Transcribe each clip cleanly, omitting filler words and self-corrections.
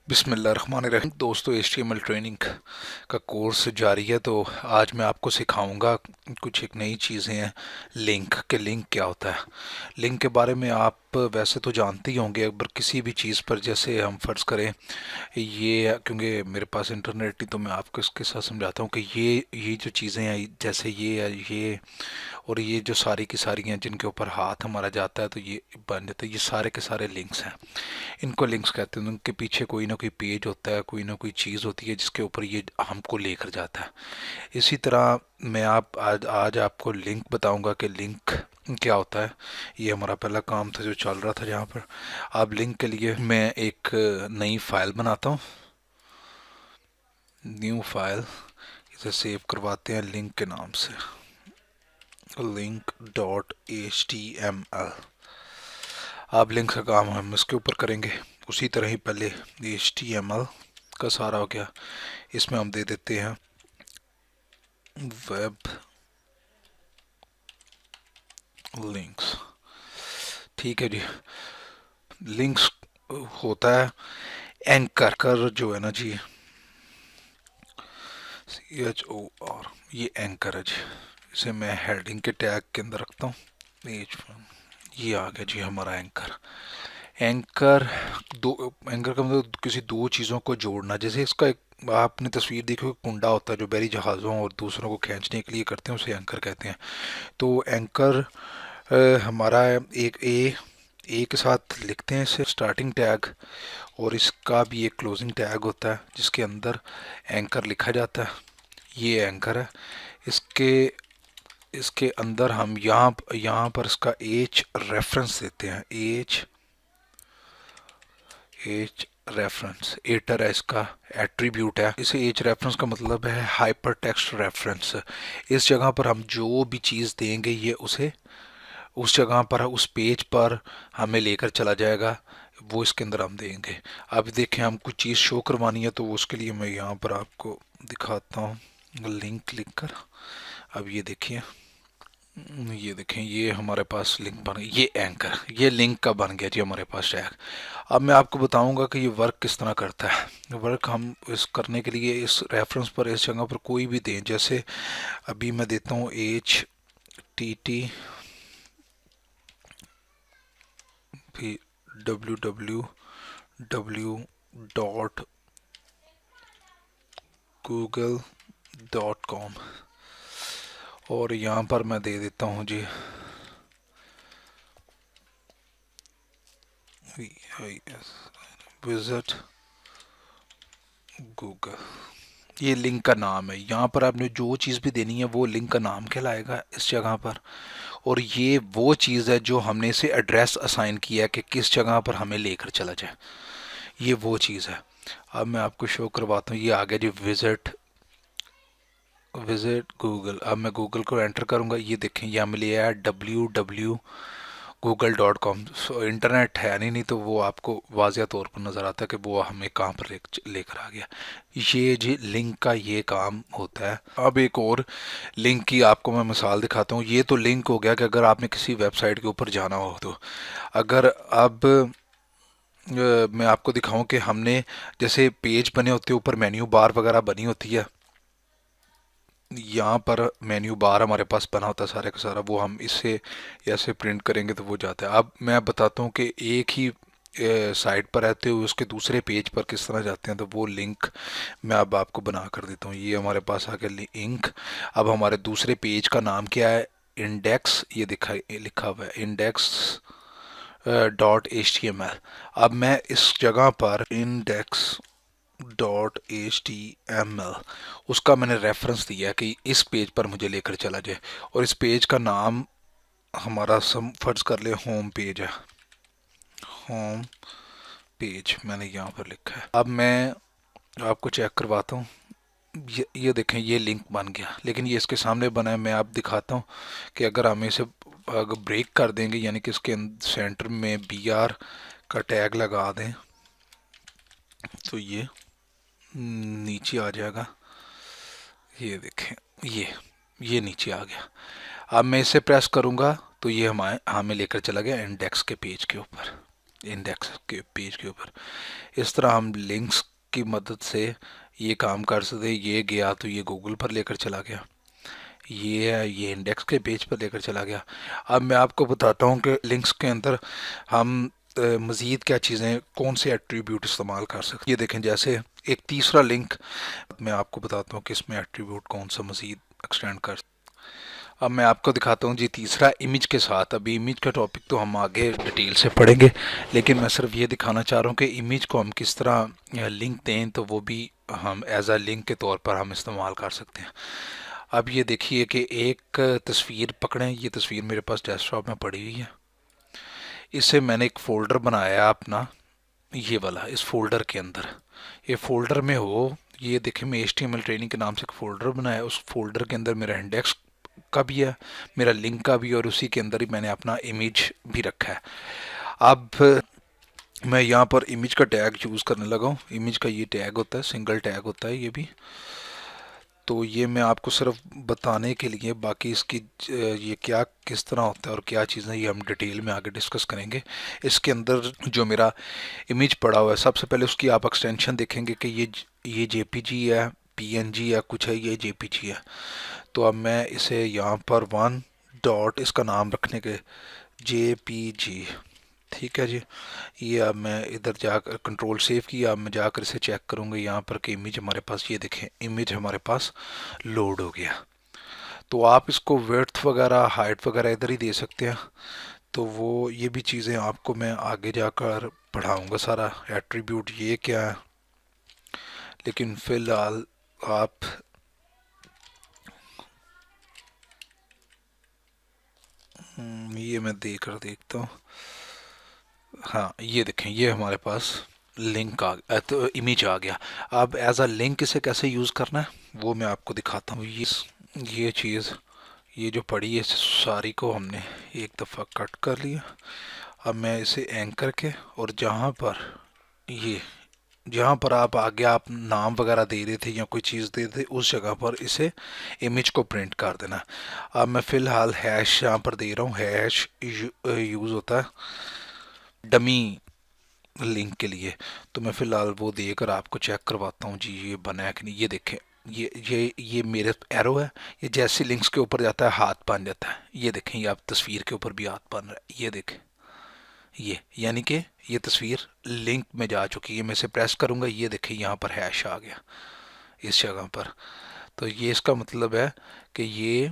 बिस्मिल्लाहिर्रहमानिर्रहीम। दोस्तों, HTML training का कोर्स जारी है। तो आज मैं आपको सिखाऊंगा कुछ एक नई चीज़ें हैं। लिंक क्या होता है। लिंक के बारे में आप वैसे तो जानते ही होंगे, अगर किसी भी चीज़ पर जैसे हम फ़र्ज़ करें ये, क्योंकि मेरे पास इंटरनेट नहीं तो मैं आपको इसके साथ समझाता हूँ कि ये जो चीज़ें हैं जैसे ये है, ये और ये जो सारी की सारी हैं जिनके ऊपर हाथ हमारा जाता है तो ये बन जाता है, ये सारे के सारे लिंक्स हैं। इनको लिंक्स कहते हैं। उनके पीछे कोई ना कोई पेज होता है, कोई ना कोई चीज़ होती है जिसके ऊपर ये हमको लेकर जाता है। इसी तरह मैं आप आज आपको लिंक बताऊंगा कि लिंक क्या होता है। ये हमारा पहला काम था जो चल रहा था जहाँ पर। अब लिंक के लिए मैं एक नई फाइल बनाता हूँ। न्यू फाइल, इसे सेव करवाते हैं लिंक के नाम से, link.html। अब लिंक का काम हम इसके ऊपर करेंगे। उसी तरह ही पहले HTML का सारा हो गया, इसमें हम दे देते हैं वेब लिंक्स। ठीक है जी। लिंक्स होता है एंकर कर जो है ना जी, CHOR, ये एंकर है जी। इसे मैं हेडिंग के टैग के अंदर रखता हूँ। ये आ गया जी हमारा एंकर। एंकर दो, एंकर का मतलब किसी दो चीज़ों को जोड़ना। जैसे इसका एक आपने तस्वीर देखी, कुंडा होता है जो बहरी जहाज़ों और दूसरों को खींचने के लिए करते हैं, उसे एंकर कहते हैं। तो एंकर हमारा ए के साथ लिखते हैं इसे स्टार्टिंग टैग, और इसका भी एक क्लोजिंग टैग होता है जिसके अंदर एंकर लिखा जाता है। ये एंकर है। इसके इसके अंदर हम यहाँ पर इसका एच रेफरेंस देते हैं। एच रेफरेंस एटर है, इसका एट्रीब्यूट है। इसे एच रेफरेंस का मतलब है हाइपर टेक्स्ट रेफरेंस। इस जगह पर हम जो भी चीज़ देंगे ये उसे उस जगह पर उस पेज पर हमें लेकर चला जाएगा, वो इसके अंदर हम देंगे। अब देखें हम कुछ चीज़ शो करवानी है तो उसके लिए मैं यहाँ पर आपको दिखाता हूँ लिंक लिखकर। अब ये देखिए, ये देखें, ये हमारे पास लिंक बन गया। ये एंकर, ये लिंक का बन गया जी हमारे पास टैग। अब मैं आपको बताऊंगा कि ये वर्क किस तरह करता है। वर्क हम इस करने के लिए इस रेफरेंस पर इस जगह पर कोई भी दें। जैसे अभी मैं देता हूँ HTTP www.google.com, और यहाँ पर मैं दे देता हूँ जी विजिट गूगल। ये लिंक का नाम है। यहाँ पर आपने जो चीज़ भी देनी है वो लिंक का नाम कहलाएगा इस जगह पर। और ये वो चीज़ है जो हमने इसे एड्रेस असाइन किया है कि किस जगह पर हमें लेकर चला जाए, ये वो चीज़ है। अब मैं आपको शो करवाता हूँ। ये आ गया जी विजिट विजिट गूगल। अब मैं गूगल को एंटर करूँगा। ये देखें यहाँ मिल लिया है www.google.com। इंटरनेट है नहीं तो वो आपको वाजिया तौर पर नज़र आता है कि वो हमें कहाँ पर लेकर आ गया। ये जी लिंक का ये काम होता है। अब एक और लिंक की आपको मैं मिसाल दिखाता हूँ। ये तो लिंक हो गया कि अगर आपने किसी वेबसाइट के ऊपर जाना हो तो। अगर अब मैं आपको दिखाऊं कि हमने जैसे पेज बने होते हैं, ऊपर मेन्यू बार वगैरह बनी होती है। यहाँ पर मेन्यू बार हमारे पास बना होता है सारे का सारा, वो हम इससे ऐसे प्रिंट करेंगे तो वो जाता है। अब मैं बताता हूँ कि एक ही साइट पर रहते हुए उसके दूसरे पेज पर किस तरह जाते हैं। तो वो लिंक मैं अब आपको बना कर देता हूँ। ये हमारे पास आ गया लिंक। अब हमारे दूसरे पेज का नाम क्या है, इंडेक्स। ये लिखा हुआ है इंडेक्स .html। अब मैं इस जगह पर index.html उसका मैंने रेफरेंस दिया कि इस पेज पर मुझे लेकर चला जाए। और इस पेज का नाम हमारा सम फर्ज कर ले होम पेज है। होम पेज मैंने यहाँ पर लिखा है। अब मैं आपको चेक करवाता हूँ। ये देखें, ये लिंक बन गया, लेकिन ये इसके सामने बना है। मैं आप दिखाता हूँ कि अगर हम इसे अगर ब्रेक कर देंगे, यानी कि इसके सेंटर में BR का टैग लगा दें तो ये नीचे आ जाएगा। ये देखें, ये नीचे आ गया। अब मैं इसे प्रेस करूंगा तो ये हमें लेकर चला गया इंडेक्स के पेज के ऊपर। इंडेक्स के पेज के ऊपर। इस तरह हम लिंक्स की मदद से ये काम कर सकते हैं। ये गया तो ये गूगल पर लेकर चला गया, ये है ये इंडेक्स के पेज पर लेकर चला गया। अब मैं आपको बताता हूँ कि लिंक्स के अंदर हम मज़ीद क्या चीज़ें, कौन से एट्रीब्यूट इस्तेमाल कर सकते हैं। ये देखें, जैसे एक तीसरा लिंक मैं आपको बताता हूँ कि इसमें एट्रीब्यूट कौन सा मज़ीद एक्सटेंड कर। अब मैं आपको दिखाता हूँ जी तीसरा, इमेज के साथ। अभी इमेज का टॉपिक तो हम आगे डिटेल से पढ़ेंगे, लेकिन मैं सिर्फ ये दिखाना चाह रहा हूँ कि इमेज को हम किस तरह लिंक दें तो वो भी हम एज अ लिंक के तौर पर हम इस्तेमाल कर सकते हैं। अब ये देखिए कि एक तस्वीर पकड़ें, ये तस्वीर मेरे पास डेस्कटॉप में पड़ी हुई है। इससे मैंने एक फ़ोल्डर बनाया है अपना, ये वाला। इस फोल्डर के अंदर, ये फोल्डर में हो, ये देखिए मैं HTML ट्रेनिंग के नाम से एक फ़ोल्डर बनाया। उस फोल्डर के अंदर मेरा इंडेक्स का भी है, मेरा लिंक का भी, और उसी के अंदर ही मैंने अपना इमेज भी रखा है। अब मैं यहाँ पर इमेज का टैग यूज़ करने लगा हूँ। इमेज का ये टैग होता है, सिंगल टैग होता है ये भी। तो ये मैं आपको सिर्फ बताने के लिए, बाकी इसकी ये क्या किस तरह होता है और क्या चीज़ें, ये हम डिटेल में आगे डिस्कस करेंगे। इसके अंदर जो मेरा इमेज पड़ा हुआ है, सबसे पहले उसकी आप एक्सटेंशन देखेंगे कि ये JPG है, PNG या कुछ है, ये JPG है। तो अब मैं इसे यहाँ पर वन डॉट इसका नाम रखने के JPG, ठीक है जी। ये अब मैं इधर जाकर कंट्रोल सेव किया, अब मैं जाकर इसे चेक करूँगा यहाँ पर कि इमेज हमारे पास, ये देखें इमेज हमारे पास लोड हो गया। तो आप इसको विड्थ वगैरह हाइट वगैरह इधर ही दे सकते हैं। तो वो ये भी चीज़ें आपको मैं आगे जाकर पढ़ाऊँगा सारा एट्रीब्यूट ये क्या है, लेकिन फ़िलहाल आप ये मैं देकर देखता हूँ। हाँ ये देखें, ये हमारे पास लिंक तो इमेज आ गया। अब एज अ लिंक इसे कैसे यूज़ करना है वो मैं आपको दिखाता हूँ। ये चीज़, ये जो पड़ी है सारी को हमने एक दफ़ा कट कर लिया। अब मैं इसे एंकर के, और ये जहाँ पर आप आगे आप नाम वगैरह दे रहे थे या कोई चीज़ दे रहे थे, उस जगह पर इसे इमेज को प्रिंट कर देना। अब मैं फ़िलहाल हैश यहाँ पर दे रहा हूँ। हैश यूज़ होता है डमी लिंक के लिए। तो मैं फ़िलहाल वो देकर आपको चेक करवाता हूँ जी ये बना है कि नहीं। ये देखें, ये मेरे एरो है, ये जैसे लिंक्स के ऊपर जाता है हाथ बन जाता है। ये देखें, ये आप तस्वीर के ऊपर भी हाथ बन रहा है, ये देखें। ये यानी कि ये तस्वीर लिंक में जा चुकी है। मैं इसे प्रेस करूँगा, ये देखें यहाँ पर हैश आ गया इस जगह पर। तो ये इसका मतलब है कि ये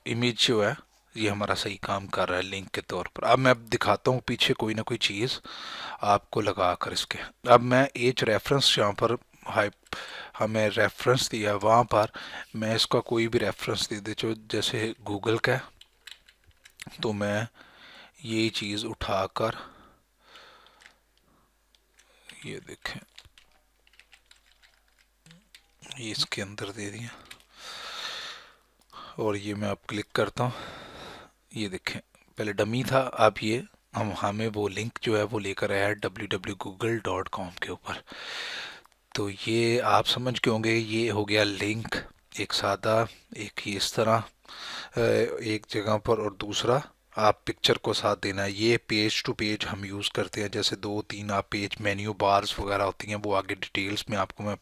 इमेज जो है ये हमारा सही काम कर रहा है लिंक के तौर पर। अब मैं दिखाता हूँ पीछे कोई ना कोई चीज़ आपको लगा कर इसके। अब मैं एच रेफरेंस जहाँ पर हाइप हमें रेफरेंस दिया वहाँ पर मैं इसका कोई भी रेफरेंस दे दे, जो जैसे गूगल का। तो मैं ये चीज़ उठाकर, ये देखें, ये इसके अंदर दे दिया, और ये मैं अब क्लिक करता हूँ। ये देखें, पहले डमी था, अब ये हमें वो लिंक जो है वो लेकर आया है www.google.com के ऊपर। तो ये आप समझ के होंगे, ये हो गया लिंक एक सादा, एक ये इस तरह एक जगह पर, और दूसरा आप पिक्चर को साथ देना है। ये पेज टू पेज हम यूज़ करते हैं, जैसे 2-3 आप पेज मेन्यू बार्स वगैरह होती हैं, वो आगे डिटेल्स में आपको मैं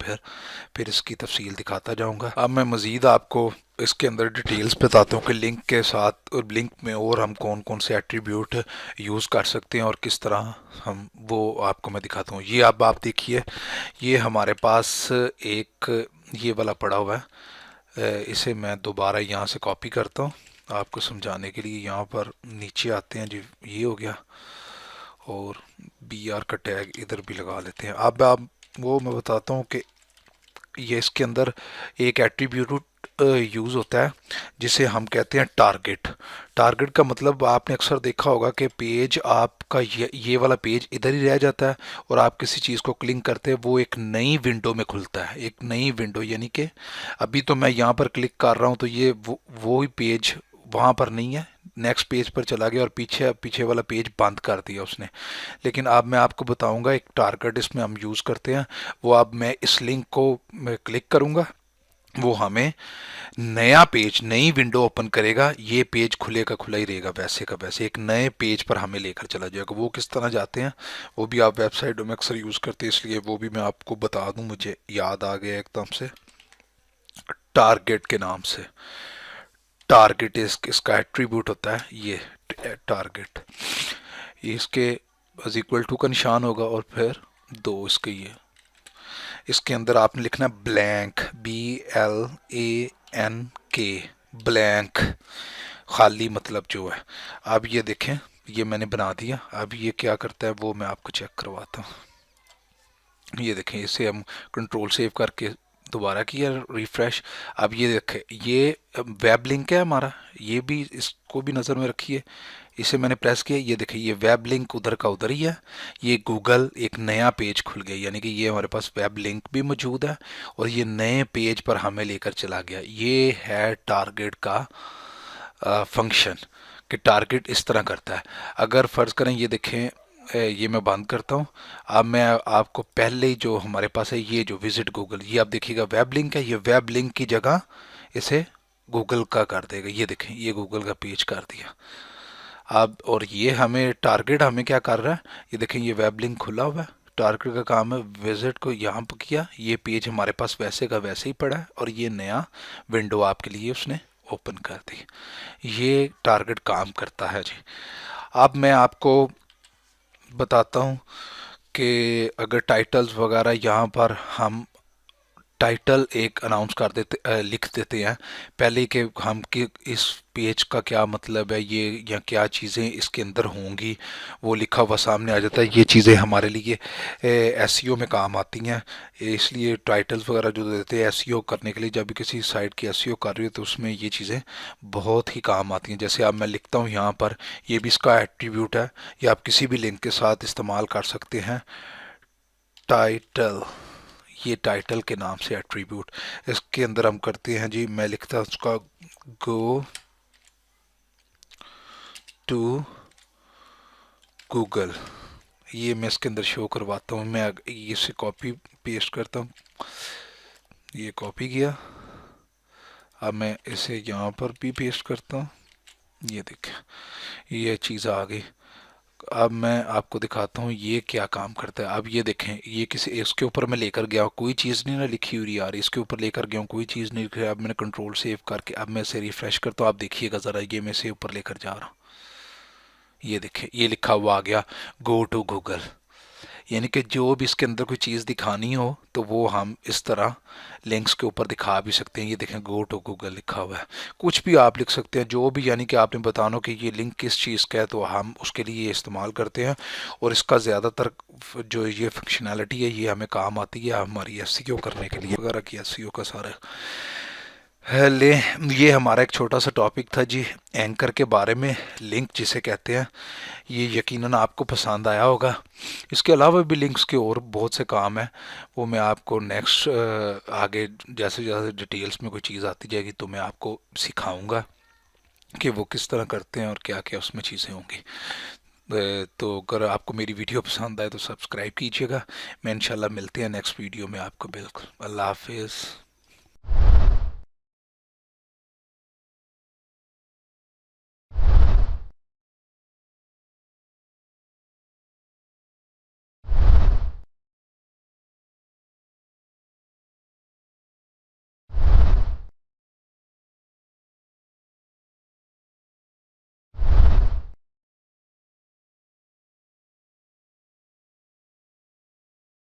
फिर इसकी तफसील दिखाता जाऊंगा। अब मैं मज़ीद आपको इसके अंदर डिटेल्स बताता हूँ कि लिंक के साथ और लिंक में और हम कौन कौन से एट्रीब्यूट यूज़ कर सकते हैं और किस तरह हम, वो आपको मैं दिखाता हूँ। ये अब आप देखिए, ये हमारे पास एक ये वाला पड़ा हुआ है। इसे मैं दोबारा यहाँ से कॉपी करता हूँ आपको समझाने के लिए। यहाँ पर नीचे आते हैं जी, ये हो गया, और BR का टैग इधर भी लगा लेते हैं। अब आप वो मैं बताता हूँ कि ये इसके अंदर एक एट्रीब्यूट यूज़ होता है जिसे हम कहते हैं टारगेट। टारगेट का मतलब आपने अक्सर देखा होगा कि पेज आपका ये वाला पेज इधर ही रह जाता है, और आप किसी चीज़ को क्लिक करते हैं वो एक नई विंडो में खुलता है, एक नई विंडो। यानी कि अभी तो मैं यहाँ पर क्लिक कर रहा हूँ तो ये वो ही पेज वहाँ पर नहीं है, नेक्स्ट पेज पर चला गया और पीछे पीछे वाला पेज बंद कर दिया उसने। लेकिन अब मैं आपको बताऊंगा एक टारगेट इसमें हम यूज़ करते हैं। वो अब मैं इस लिंक को मैं क्लिक करूँगा, वो हमें नया पेज, नई विंडो ओपन करेगा। ये पेज खुले का खुला ही रहेगा, वैसे का वैसे एक नए पेज पर हमें लेकर चला जाएगा। वो किस तरह जाते हैं, वो भी आप वेबसाइटों में अक्सर यूज़ करते हैं, इसलिए वो भी मैं आपको बता दूं, मुझे याद आ गया एकदम से। टारगेट के नाम से, टारगेट इसका एट्रीब्यूट होता है ये टारगेट। इसके इक्वल टू का निशान होगा और फिर दो इसके ये, इसके अंदर आपने लिखना है ब्लैंक, BLANK, ब्लैंक, खाली मतलब जो है। अब ये देखें, ये मैंने बना दिया। अब ये क्या करता है वो मैं आपको चेक करवाता हूँ। ये देखें, इसे हम कंट्रोल सेव करके दोबारा किया रिफ्रेश। अब ये देखें, ये वेब लिंक है हमारा, ये भी इसको भी नज़र में रखिए। इसे मैंने प्रेस किया, ये देखिए ये वेब लिंक उधर का उधर ही है। ये गूगल एक नया पेज खुल गया, यानी कि ये हमारे पास वेब लिंक भी मौजूद है और ये नए पेज पर हमें लेकर चला गया। ये है टारगेट का फंक्शन, कि टारगेट इस तरह करता है। अगर फ़र्ज़ करें, ये देखें, ये मैं बंद करता हूँ। अब मैं आपको पहले ही जो हमारे पास है, ये जो विजिट गूगल, ये आप देखिएगा वेब लिंक है, ये वेब लिंक की जगह इसे गूगल का कर देगा। ये देखें, ये गूगल का पेज कर दिया। अब और ये हमें टारगेट हमें क्या कर रहा है, ये देखें, ये वेब लिंक खुला हुआ है। टारगेट का काम है विजिट को यहाँ पर किया, ये पेज हमारे पास वैसे का वैसे ही पड़ा है और ये नया विंडो आपके लिए उसने ओपन कर दी। ये टारगेट काम करता है जी। अब मैं आपको बताता हूँ कि अगर टाइटल्स वगैरह यहाँ पर हम टाइटल एक अनाउंस कर देते, लिख देते हैं पहले कि हम कि इस पेज का क्या मतलब है, ये या क्या चीज़ें इसके अंदर होंगी, वो लिखा हुआ सामने आ जाता है। ये चीज़ें हमारे लिए एसईओ में काम आती हैं, इसलिए टाइटल्स वगैरह जो देते हैं एसईओ करने के लिए, जब भी किसी साइट की एसईओ कर रही है तो उसमें ये चीज़ें बहुत ही काम आती हैं। जैसे अब मैं लिखता हूँ यहाँ पर, ये भी इसका एट्रीब्यूट है, ये आप किसी भी लिंक के साथ इस्तेमाल कर सकते हैं। टाइटल, ये टाइटल के नाम से एट्रीब्यूट, इसके अंदर हम करते हैं जी, मैं लिखता हूँ उसका गो टू गूगल। ये मैं इसके अंदर शो करवाता हूँ। मैं इसे कॉपी पेस्ट करता हूँ, ये कॉपी किया। अब मैं इसे यहाँ पर भी पेस्ट करता हूँ, ये देखें ये चीज़ आ गई। अब मैं आपको दिखाता हूँ ये क्या काम करता है। अब ये देखें, ये किसी इसके ऊपर मैं लेकर गया हूँ, कोई चीज़ नहीं ना लिखी हुई यार, इसके ऊपर लेकर गया हूँ कोई चीज़ नहीं लिखी। अब मैंने कंट्रोल सेव करके अब मैं इसे रिफ्रेश करता हूँ। आप देखिएगा ज़रा, ये मैं इसे ऊपर लेकर जा रहा हूँ, ये देखें ये लिखा हुआ आ गया गो टू गूगल। यानी कि जो भी इसके अंदर कोई चीज़ दिखानी हो तो वो हम इस तरह लिंक्स के ऊपर दिखा भी सकते हैं। ये देखें गो टू गूगल लिखा हुआ है, कुछ भी आप लिख सकते हैं जो भी, यानी कि आपने बताना कि ये लिंक किस चीज़ का है तो हम उसके लिए ये इस्तेमाल करते हैं। और इसका ज़्यादातर जो ये फंक्शनैलिटी है ये हमें काम आती है हमारी एसईओ करने के लिए, वगैरह की एसईओ का सारा है। ले, ये हमारा एक छोटा सा टॉपिक था जी एंकर के बारे में, लिंक जिसे कहते हैं। ये यकीनन आपको पसंद आया होगा। इसके अलावा भी लिंक्स के और बहुत से काम हैं, वो मैं आपको नेक्स्ट आगे जैसे जैसे डिटेल्स में कोई चीज़ आती जाएगी तो मैं आपको सिखाऊंगा कि वो किस तरह करते हैं और क्या क्या उसमें चीज़ें होंगी। तो अगर आपको मेरी वीडियो पसंद आए तो सब्सक्राइब कीजिएगा। मैं इंशाल्लाह मिलते हैं नेक्स्ट वीडियो में आपको। बिल्कुल, अल्लाह हाफिज़।